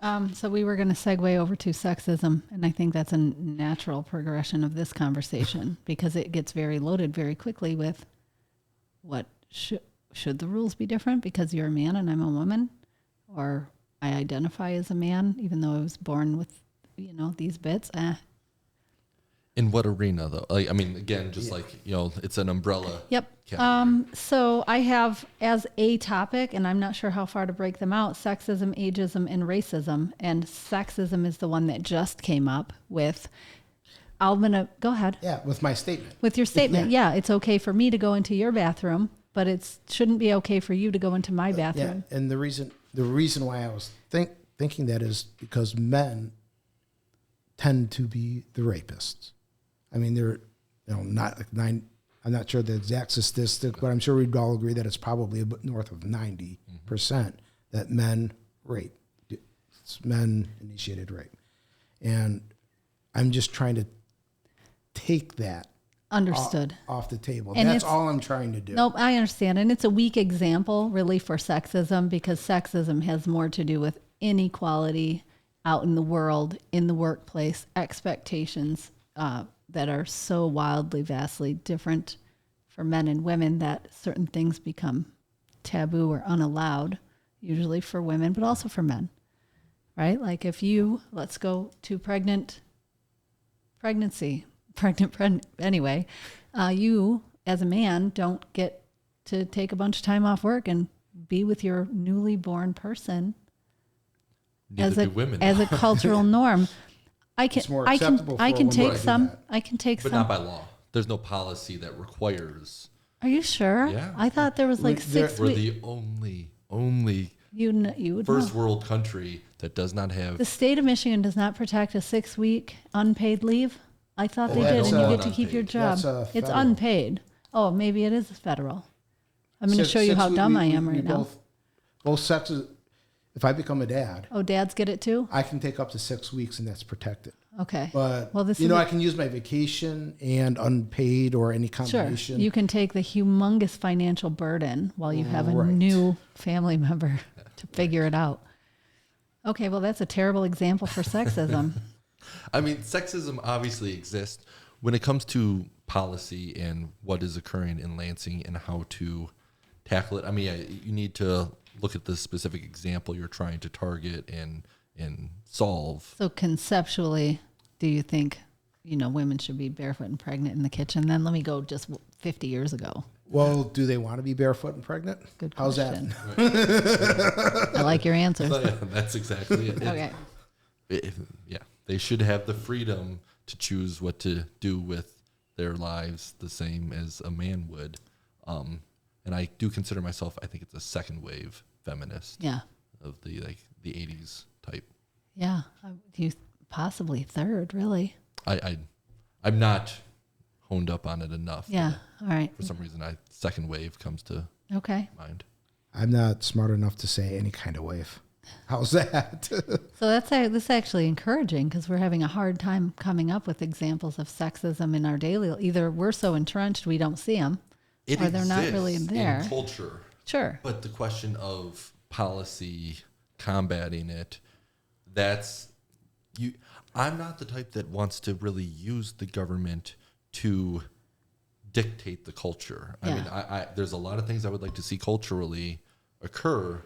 So we were going to segue over to sexism, and I think that's a natural progression of this conversation because it gets very loaded very quickly with what should the rules be different because you're a man and I'm a woman, or I identify as a man even though I was born with, these bits. In what arena, though? Like, I mean, again, just like, it's an umbrella. Yep. So I have as a topic, and I'm not sure how far to break them out, sexism, ageism, and racism. And sexism is the one that just came up with, go ahead. Yeah, with my statement. With your statement. Yeah, it's okay for me to go into your bathroom, but it shouldn't be okay for you to go into my bathroom. Yeah, and the reason why I was thinking that is because men tend to be the rapists. I mean, they're, not like I'm not sure the exact statistic, but I'm sure we'd all agree that it's probably a bit north of 90% that men rape. It's men-initiated rape. And I'm just trying to take that Understood. Off the table. And that's all I'm trying to do. Nope, I understand. And it's a weak example, really, for sexism because sexism has more to do with inequality out in the world, in the workplace, expectations, that are so wildly, vastly different for men and women that certain things become taboo or unallowed, usually for women, but also for men, right? Like if let's go to anyway, you as a man don't get to take a bunch of time off work and be with your newly born person as a cultural norm. I can take some. But not by law. There's no policy that requires. Are you sure? Yeah. I thought there was like 6 weeks. We're the only first know. World country that does not have. The state of Michigan does not protect a 6-week unpaid leave. I thought they did, and you get to keep your job. It's unpaid. Oh, maybe it is federal. I'm going to show you how dumb I am right now. Both sexes. If I become a dad. Oh, dads get it too? I can take up to 6 weeks and that's protected. Okay. But, I can use my vacation and unpaid or any combination. Sure. You can take the humongous financial burden while you have a new family member to figure it out. Okay, well, that's a terrible example for sexism. I mean, sexism obviously exists when it comes to policy and what is occurring in Lansing and how to tackle it. I mean, you need to look at the specific example you're trying to target and solve. So conceptually, do you think, women should be barefoot and pregnant in the kitchen? Then let me go just 50 years ago. Well, do they want to be barefoot and pregnant? Good question. How's that? I like your answer. That's exactly it. Okay. They should have the freedom to choose what to do with their lives the same as a man would. And I do consider myself, I think it's a second wave feminist. Yeah. Of the 80s type. Yeah. You possibly third, really. I'm not honed up on it enough. Yeah. All right. For some reason, second wave comes to mind. I'm not smart enough to say any kind of wave. How's that? So this is actually encouraging because we're having a hard time coming up with examples of sexism in our daily. Either we're so entrenched we don't see them, or they're not really there. In culture. Sure. But the question of policy combating it, I'm not the type that wants to really use the government to dictate the culture. I mean, there's a lot of things I would like to see culturally occur.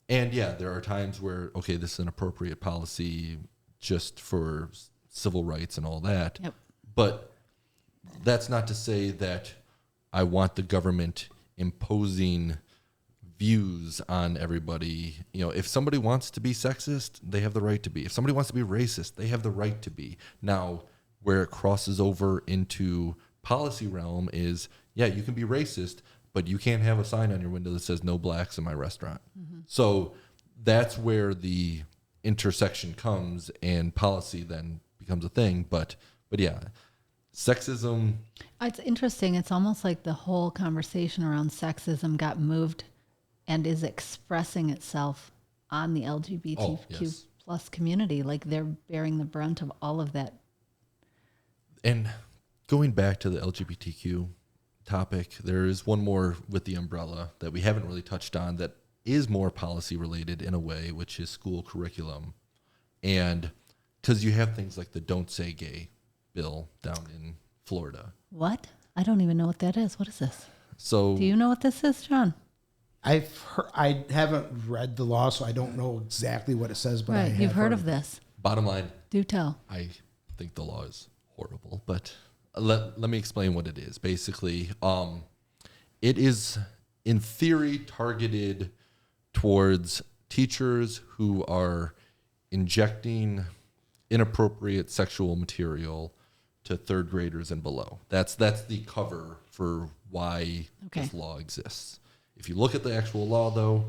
And there are times where, okay, this is an appropriate policy just for civil rights and all that. Yep. But that's not to say that I want the government imposing views on everybody. If somebody wants to be sexist, they have the right to be. If somebody wants to be racist, they have the right to be. Now, where it crosses over into policy realm is, you can be racist, but you can't have a sign on your window that says no blacks in my restaurant. Mm-hmm. So that's where the intersection comes and policy then becomes a thing. But sexism. It's interesting. It's almost like the whole conversation around sexism got moved and is expressing itself on the LGBTQ plus community. Like they're bearing the brunt of all of that. And going back to the LGBTQ topic, there is one more with the umbrella that we haven't really touched on that is more policy related in a way, which is school curriculum. And because you have things like the Don't Say Gay bill down in Florida. What? I don't even know what that is. What is this? So Do you know what this is, John? I haven't read the law, so I don't know exactly what it says. But Right, you've heard of this. bottom line, Do tell. I think the law is horrible, but let me explain what it is. Basically, it is in theory targeted towards teachers who are injecting inappropriate sexual material to third graders and below. That's the cover for why this law exists. If you look at the actual law, though,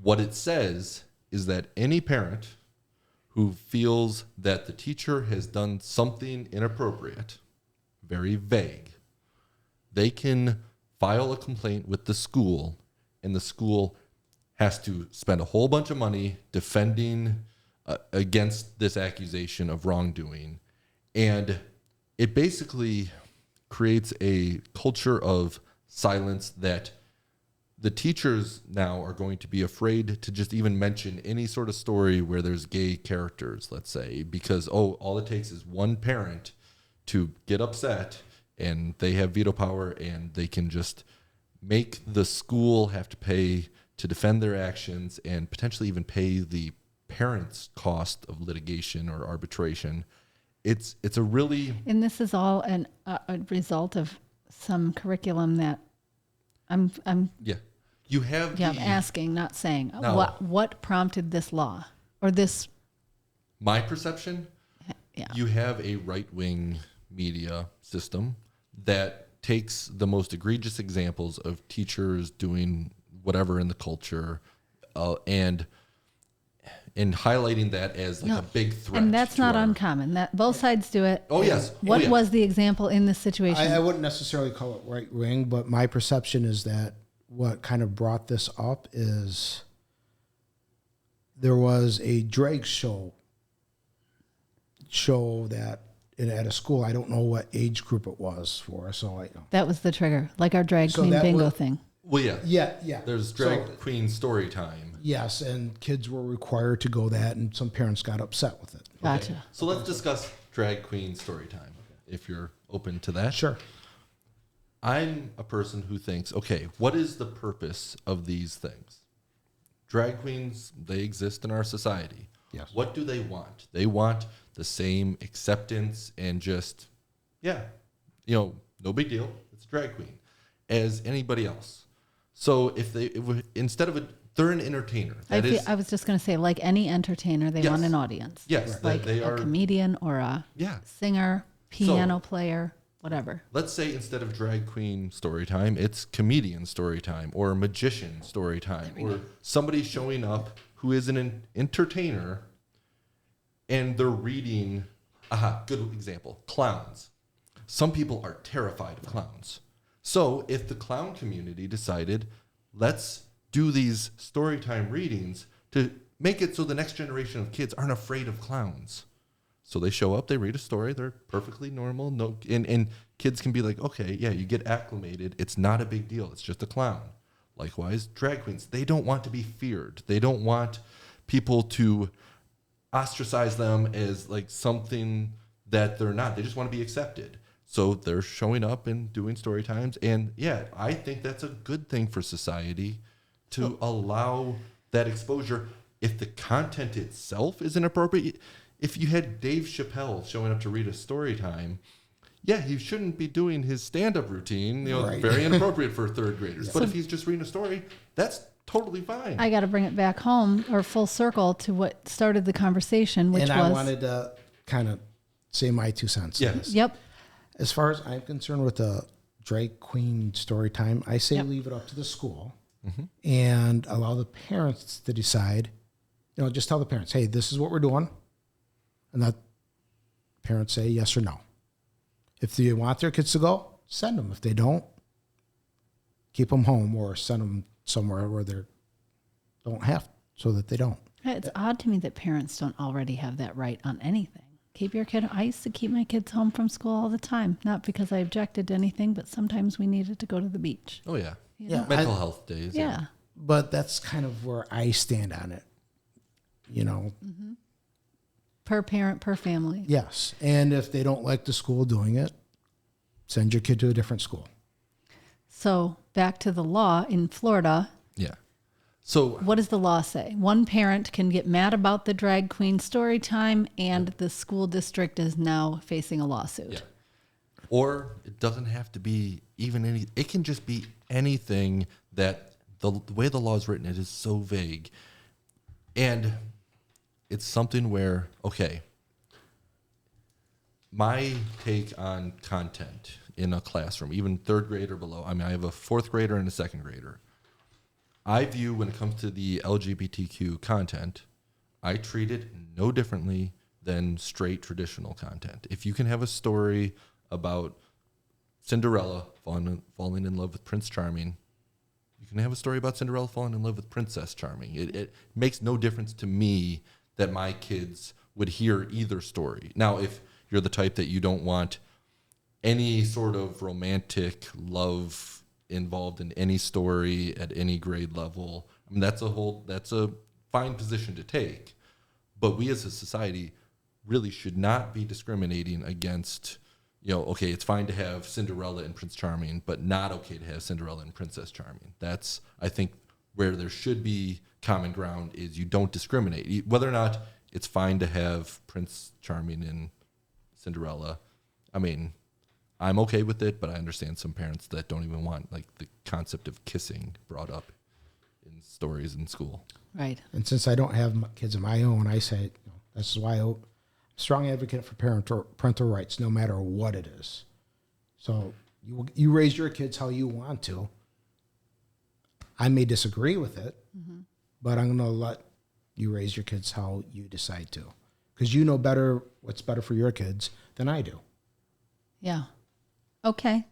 what it says is that any parent who feels that the teacher has done something inappropriate, very vague, they can file a complaint with the school, and the school has to spend a whole bunch of money defending against this accusation of wrongdoing. And it basically creates a culture of silence that the teachers now are going to be afraid to just even mention any sort of story where there's gay characters, let's say, because, all it takes is one parent to get upset and they have veto power and they can just make the school have to pay to defend their actions and potentially even pay the parents' cost of litigation or arbitration. It's a really... And this is all a result of some curriculum that I'm Yeah. You have I'm asking, not saying. No. What prompted this law or this? My perception, Yeah. you have a right-wing media system that takes the most egregious examples of teachers doing whatever in the culture and highlighting that as like a big threat. And that's to not our- uncommon. That both sides do it. Oh, yes. What Oh, yeah. was the example in this situation? I wouldn't necessarily call it right wing, but my perception is that what kind of brought this up is there was a drag show that at a school. I don't know what age group it was for, so I know. That was the trigger, like our drag So queen that bingo was- thing. Well, yeah. Yeah. There's drag queen story time. Yes, and kids were required to go that, and some parents got upset with it. Gotcha. Okay. So let's discuss drag queen story time, if you're open to that. Sure. I'm a person who thinks, okay, what is the purpose of these things? Drag queens, they exist in our society. Yes. What do they want? They want the same acceptance and just, no big deal. It's a drag queen as anybody else. So instead of they're an entertainer. I was just going to say, like any entertainer, they Yes. want an audience. Yes, Like they a are. comedian or a singer, piano player, whatever. Let's say instead of drag queen story time, it's comedian story time or magician story time or somebody showing up who is an entertainer and they're reading. Good example. Clowns. Some people are terrified of clowns. So if the clown community decided, let's do these story time readings to make it so the next generation of kids aren't afraid of clowns. So they show up, they read a story, they're perfectly normal. And kids can be like, okay, yeah, you get acclimated. It's not a big deal. It's just a clown. Likewise, drag queens, they don't want to be feared. They don't want people to ostracize them as like something that they're not. They just want to be accepted. So they're showing up and doing story times. And yeah, I think that's a good thing for society to allow that exposure. If the content itself is inappropriate, if you had Dave Chappelle showing up to read a story time, he shouldn't be doing his stand-up routine, Right. very inappropriate for third graders. Yeah. But if he's just reading a story, that's totally fine. I got to bring it back home or full circle to what started the conversation, which and was. I wanted to kind of say my 2 cents. on Yeah. this. Yep. As far as I'm concerned with the drag queen story time, I say Yep. leave it up to the school and allow the parents to decide. Just tell the parents, hey, this is what we're doing. And let parents say yes or no. If they want their kids to go, send them. If they don't, keep them home or send them somewhere where they don't have so that they don't. It's odd to me that parents don't already have that right on anything. Keep your kid. I used to keep my kids home from school all the time, not because I objected to anything, but sometimes we needed to go to the beach. Oh, yeah. Yeah. Mental health days. Yeah. But that's kind of where I stand on it. Per parent, per family. Yes. And if they don't like the school doing it, send your kid to a different school. So back to the law in Florida. Yeah. So What does the law say? One parent can get mad about the drag queen story time, and the school district is now facing a lawsuit. yeah. Or it doesn't have to be even any, it can just be anything that the way the law is written, it is so vague. And it's something where, okay, my take on content in a classroom, even third grade or below, I mean, I have a fourth grader and a second grader. I view when it comes to the LGBTQ content, I treat it no differently than straight traditional content. If you can have a story about Cinderella falling in love with Prince Charming, you can have a story about Cinderella falling in love with Princess Charming. It makes no difference to me that my kids would hear either story. Now, if you're the type that you don't want any sort of romantic love involved in any story at any grade level, I mean, that's a fine position to take. But we as a society really should not be discriminating against, okay, it's fine to have Cinderella and Prince Charming, but not okay to have Cinderella and Princess Charming. That's, I think, where there should be common ground is you don't discriminate. Whether or not it's fine to have Prince Charming and Cinderella, I mean, I'm okay with it, but I understand some parents that don't even want like the concept of kissing brought up in stories in school. Right. And since I don't have kids of my own, I say that's why I'm a strong advocate for parental rights, no matter what it is. So you raise your kids how you want to. I may disagree with it, but I'm going to let you raise your kids how you decide to, because you know better what's better for your kids than I do. Yeah. Okay.